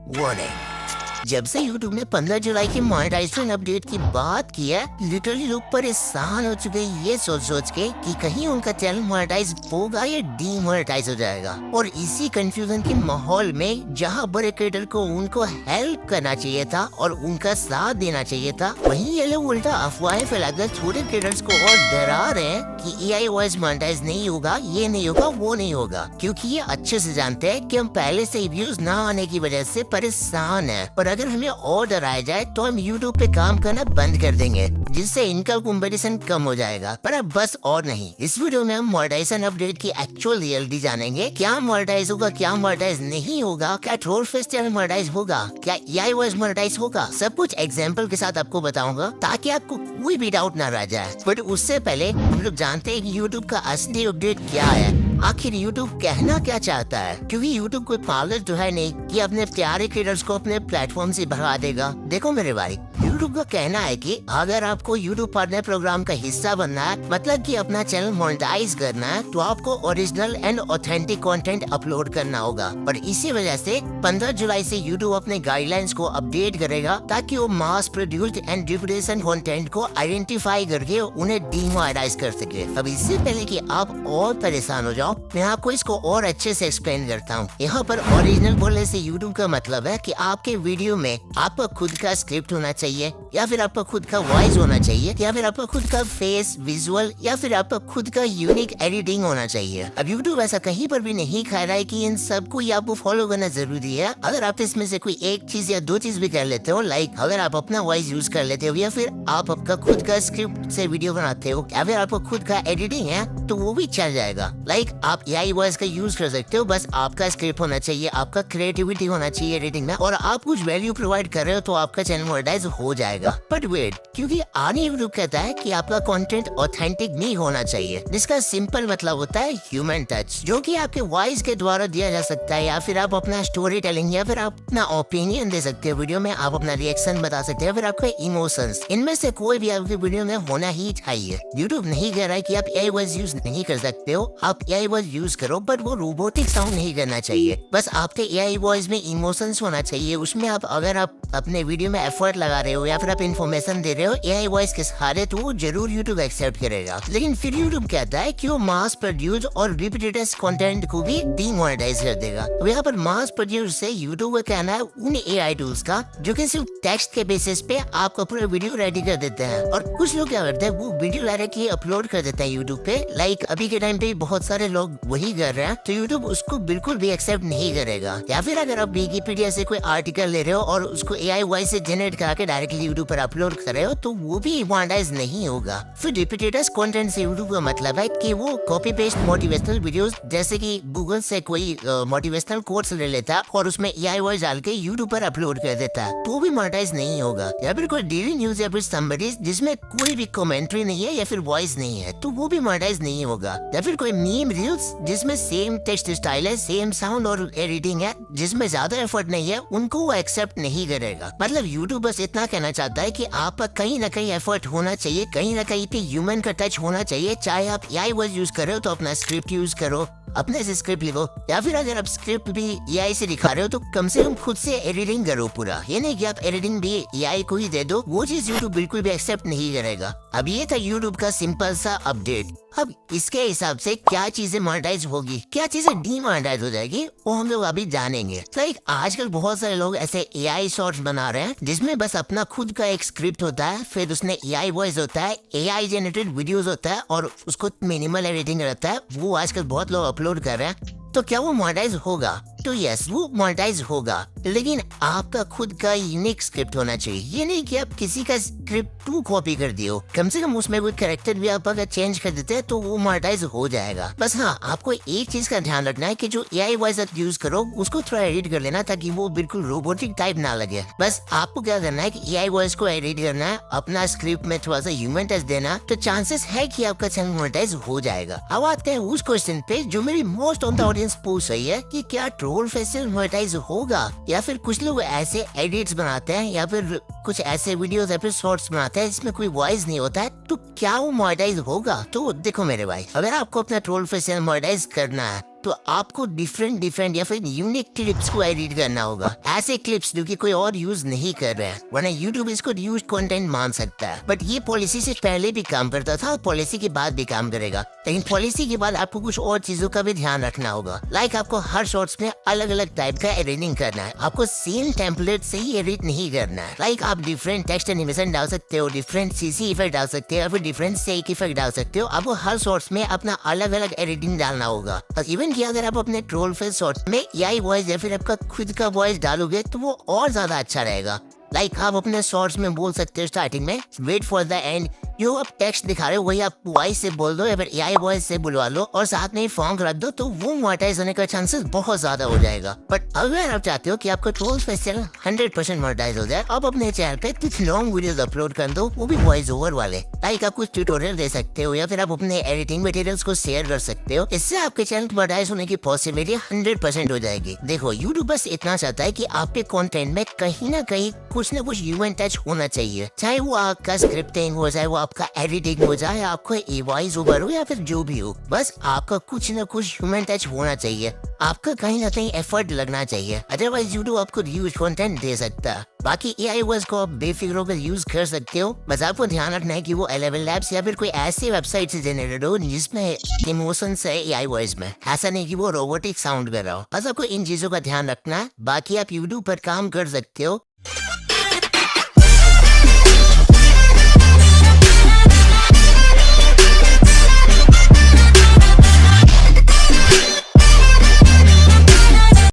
Warning, जब से YouTube ने 15 जुलाई की मोनेटाइजेशन अपडेट की बात की है, लिटरली लोग परेशान हो चुके हैं ये सोच के कि कहीं उनका चैनल मोनेटाइज होगा या डीमोनेटाइज हो जाएगा। और इसी कंफ्यूजन के माहौल में जहां बड़े क्रिएटर को उनको हेल्प करना चाहिए था और उनका साथ देना चाहिए था, वहीं ये लोग उल्टा अफवाहें फैलाकर छोटे क्रिएटर्स को और डरा रहे हैं कि AI वॉइस मोनेटाइज नहीं होगा, ये नहीं होगा, वो नहीं होगा, क्योंकि ये अच्छे से जानते हैं कि हम पहले से व्यूज ना आने की वजह से परेशान हैं। पर अगर हमें और डराया जाए तो हम YouTube पे काम करना बंद कर देंगे, जिससे इनका कंपटीशन कम हो जाएगा। पर अब बस और नहीं, इस वीडियो में हम मोनेटाइजेशन अपडेट की एक्चुअल रियलिटी जानेंगे। क्या मोनेटाइज होगा, क्या मोनेटाइज नहीं होगा, क्या ट्रोल फेस्ट चैनल मोनेटाइज होगा, क्या AI वॉइस मोनेटाइज होगा, सब कुछ एग्जाम्पल के साथ आपको बताऊंगा ताकि आपको कोई भी डाउट ना रह जाए। बट उससे पहले हम लोग जानते हैं कि YouTube का असली अपडेट क्या है, आखिर YouTube कहना क्या चाहता है, क्योंकि YouTube कोई पागल तो है नहीं कि अपने प्यारे क्रिएटर्स को अपने प्लेटफॉर्म से भगा देगा। देखो मेरे भाई, YouTube का कहना है कि अगर आपको YouTube पार्टनर प्रोग्राम का हिस्सा बनना है, मतलब कि अपना चैनल मोनेटाइज करना है, तो आपको original and authentic content upload करना होगा। और इसी वजह से 15 जुलाई से YouTube अपने गाइडलाइंस को अपडेट करेगा ताकि वो mass produced and reputation content को आइडेंटिफाई करके उन्हें डीमोनेटाइज कर सके। अब इससे पहले कि आप और परेशान हो जाओ, मैं आपको इसको और अच्छे से एक्सप्लेन करता हूँ। यहाँ पर ओरिजिनल बोलने से YouTube का मतलब है कि आपके वीडियो में आपका खुद का स्क्रिप्ट होना चाहिए, या फिर आपका खुद का वॉइस होना चाहिए, या फिर आपका खुद का फेस विजुअल, या फिर आपका खुद का यूनिक एडिटिंग होना चाहिए। अब YouTube ऐसा कहीं पर भी नहीं कह रहा है कि इन सबको ही आपको फॉलो करना जरूरी है। अगर आप इसमें से कोई एक चीज या दो चीज भी कर लेते हो, लाइक अगर आप अपना वॉइस यूज कर लेते हो, या फिर आप आपका खुद का स्क्रिप्ट से वीडियो बनाते हो, या फिर आपका खुद का एडिटिंग है, तो वो भी चल जाएगा। लाइक आप AI वॉइस का यूज कर सकते हो, बस आपका स्क्रिप्ट होना चाहिए, आपका क्रिएटिविटी होना चाहिए एडिटिंग में, और आप कुछ वैल्यू प्रोवाइड कर रहे हो तो आपका चैनल मोनेटाइज हो जाएगा। बट वेट, क्योंकि आगे YouTube कहता है कि आपका कंटेंट ऑथेंटिक नहीं होना चाहिए, जिसका सिंपल मतलब होता है ह्यूमन टच, जो कि आपके वॉइस के द्वारा दिया जा सकता है, या फिर आप अपना स्टोरी टेलिंग, या फिर आप अपना ओपिनियन दे सकते हो वीडियो में, आप अपना रिएक्शन बता सकते हो, फिर आपके इमोशंस, इनमें से कोई भी आपके वीडियो में होना ही चाहिए। YouTube नहीं कह रहा है कि आप AI वॉइस यूज नहीं कर सकते हो, आप AI वॉइस यूज करो, बट वो रोबोटिक साउंड नहीं करना चाहिए। बस आपके AI वॉइस में इमोशंस होना चाहिए, उसमें आप अगर आप अपने वीडियो में एफर्ट लगा रहे हो या फिर आप इन्फॉर्मेशन दे रहे हो AI वॉइस के सहारे, तो वो जरूर YouTube एक्सेप्ट करेगा। लेकिन फिर YouTube कहता है कि वो मास प्रोड्यूस और रिपीटेड कंटेंट को भी डीमोनेटाइज कर देगा। अब यहाँ पर मास प्रोड्यूस से YouTube का कहना है उन AI टूल्स का जो कि सिर्फ टेक्स्ट के बेसिस पे आपका पूरा वीडियो रेडी कर देते हैं, और कुछ लोग क्या करते हैं, वो वीडियो डायरेक्टली अपलोड कर देते हैं YouTube पे। लाइक अभी के टाइम पे बहुत सारे लोग वही कर रहे हैं, तो YouTube उसको बिल्कुल भी एक्सेप्ट नहीं करेगा। या फिर अगर आप विकिपीडिया से कोई आर्टिकल ले रहे हो और उसको AI वॉइस से जनरेट करके डायरेक्टली YouTube पर अपलोड कर रहे हो, तो वो भी मोनेटाइज नहीं होगा। फिर रिपीटेड कंटेंट से YouTube का मतलब है कि वो कॉपी पेस्ट मोटिवेशनल वीडियोस, जैसे कि गूगल से कोई मोटिवेशनल कोट्स ले लेता है और उसमें AI वॉइस डाल के YouTube पर अपलोड कर देता है, तो भी मोनेटाइज नहीं होगा। या फिर कोई डेली न्यूज या फिर समरी जिसमें कोई भी कमेंट्री नहीं है या फिर वॉइस नहीं है, तो वो भी मोनेटाइज नहीं होगा। या फिर कोई मीम रील्स जिसमें सेम टेक्स्ट स्टाइल है, सेम साउंड और एडिटिंग है, जिसमें ज्यादा एफर्ट नहीं है, उनको वो एक्सेप्ट नहीं करेगा। मतलब YouTube बस इतना कहना चाहता है कि आपका कहीं ना कहीं एफर्ट होना चाहिए, कहीं ना कहीं पे ह्यूमन का टच होना चाहिए। चाहे आप AI वॉइस यूज कर रहे हो तो अपना स्क्रिप्ट यूज करो, अपने से स्क्रिप्ट लिखो, या फिर अगर आप स्क्रिप्ट भी AI से दिखा रहे हो तो कम से कम खुद से एडिटिंग करो पूरा। ये नहीं कि आप एडिटिंग भी AI को ही दे दो, वो चीज YouTube बिल्कुल भी एक्सेप्ट नहीं करेगा। अब ये था YouTube का सिंपल सा अपडेट। अब इसके हिसाब से क्या चीजें मोनेटाइज होगी, क्या चीजें डीमोनेटाइज हो जाएगी, वो हम लोग अभी जानेंगे। लाइक आजकल बहुत सारे लोग ऐसे AI शॉर्ट्स बना रहे हैं जिसमें बस अपना खुद का एक स्क्रिप्ट होता है, फिर उसमें AI वॉइस होता है, AI जनरेटेड वीडियोस होता है, और उसको मिनिमल एडिटिंग रहता है। वो आजकल बहुत लोग अपलोड कर रहे हैं। तो क्या वो मोनेटाइज होगा? तो यस, वो मोनेटाइज होगा, लेकिन आपका खुद का यूनिक स्क्रिप्ट होना चाहिए। ये नहीं कि आप किसी का स्क्रिप्ट टू कॉपी कर दियो, कम से कम उसमें कोई कैरेक्टर भी आप अगर चेंज कर देते हैं तो वो मोनेटाइज हो जाएगा। बस हाँ, आपको एक चीज का ध्यान रखना है कि जो AI वॉइस आप यूज करो उसको थोड़ा एडिट कर लेना, ताकि वो बिल्कुल रोबोटिक टाइप ना लगे। बस आपको क्या करना है कि AI वॉइस को एडिट करना है, अपना स्क्रिप्ट में थोड़ा सा ह्यूमन टच देना, तो चांसेस है कि आपका चैनल मोनेटाइज हो जाएगा। अब आते हैं उस क्वेश्चन पे जो मेरी मोस्ट ऑफ द ऑडियंस पूछ रही है कि क्या ट्रोल फेस्टिवल मोनेटाइज होगा, या फिर कुछ लोग ऐसे एडिट्स बनाते हैं, या फिर कुछ ऐसे वीडियोस या फिर शॉर्ट्स बनाते हैं जिसमें कोई वॉइस नहीं होता है, तो क्या वो मोनेटाइज होगा? तो देखो मेरे भाई, अगर आपको अपना ट्रोल फेस्टिवल मोनेटाइज करना है तो आपको डिफरेंट डिफरेंट या फिर यूनिक क्लिप्स को एडिट करना होगा, ऐसे क्लिप्स जो कि कोई और यूज नहीं कर रहा है, वरना यूट्यूब इसको यूज कंटेंट मान सकता है। बट ये पॉलिसी से पहले भी काम करता था और पॉलिसी के बाद भी काम करेगा, लेकिन पॉलिसी के बाद आपको कुछ और चीजों का भी ध्यान रखना होगा। लाइक आपको हर शॉर्ट्स में अलग अलग टाइप का एडिटिंग करना है, आपको सेम टेम्पलेट से ही एडिट नहीं करना है। लाइक आप डिफरेंट टेक्स्ट एनिमेशन डाल सकते हो, डिफरेंट सीसी इफेक्ट डाल सकते हो, या फिर डिफरेंट शेक इफेक्ट डाल सकते हो। आपको हर शॉर्ट्स में अपना अलग अलग एडिटिंग डालना होगा। और इवन कि अगर आप अपने ट्रोल फेस शॉर्ट में एआई वॉइस या फिर आपका खुद का वॉइस डालोगे तो वो और ज्यादा अच्छा रहेगा। लाइक आप अपने शॉर्ट्स में बोल सकते हो स्टार्टिंग में वेट फॉर द एंड, जो आप टेक्स्ट दिखा रहे हो वही आप वॉइस से बोल दो या फिर एआई वॉइस से बुलवा लो और साथ में फॉन्ट रख दो, तो वो मोनेटाइज होने का चांसेस बहुत ज्यादा हो जाएगा। बट अगर आप चाहते हो कि आपका ट्रोल फेस चैनल 100% मोनेटाइज हो जाए, आप अपने चैनल पे कुछ लॉन्ग वीडियोस अपलोड कर दो, वो भी वॉइस ओवर वाले। लाइक आप कुछ ट्यूटोरियल दे सकते हो या फिर आप अपने एडिटिंग मटेरियल्स को शेयर कर सकते हो। इससे आपके चैनल मोनेटाइज होने की पॉसिबिलिटी 100% हो जाएगी। देखो, यूट्यूब बस इतना चाहता है कि आपके कंटेंट में कहीं ना कहीं कुछ ना कुछ ह्यूमन टच होना चाहिए, चाहे वो आपका स्क्रिप्टिंग हो, चाहे वो आपका एडिटिंग हो, चाहे आपको वॉइस ओवर हो या फिर जो भी हो, बस आपका कुछ ना कुछ ह्यूमन टच होना चाहिए, आपका कहीं ना कहीं एफर्ट लगना चाहिए। अदरवाइज यूट्यूब आपको ह्यूज कंटेंट दे सकता है। बाकी एआई वॉइस को आप बेफिक्र होकर यूज कर सकते हो, बस आपको ध्यान रखना है कि वो 11 लैब्स या फिर कोई ऐसी वेबसाइट से जनरेटेड हो जिसमें इमोशंस है एआई वॉइस में, ऐसा नहीं कि वो रोबोटिक साउंड कर रहा हो। बस आपको इन चीजों का ध्यान रखना है। बाकी आप यूट्यूब पर काम कर सकते हो,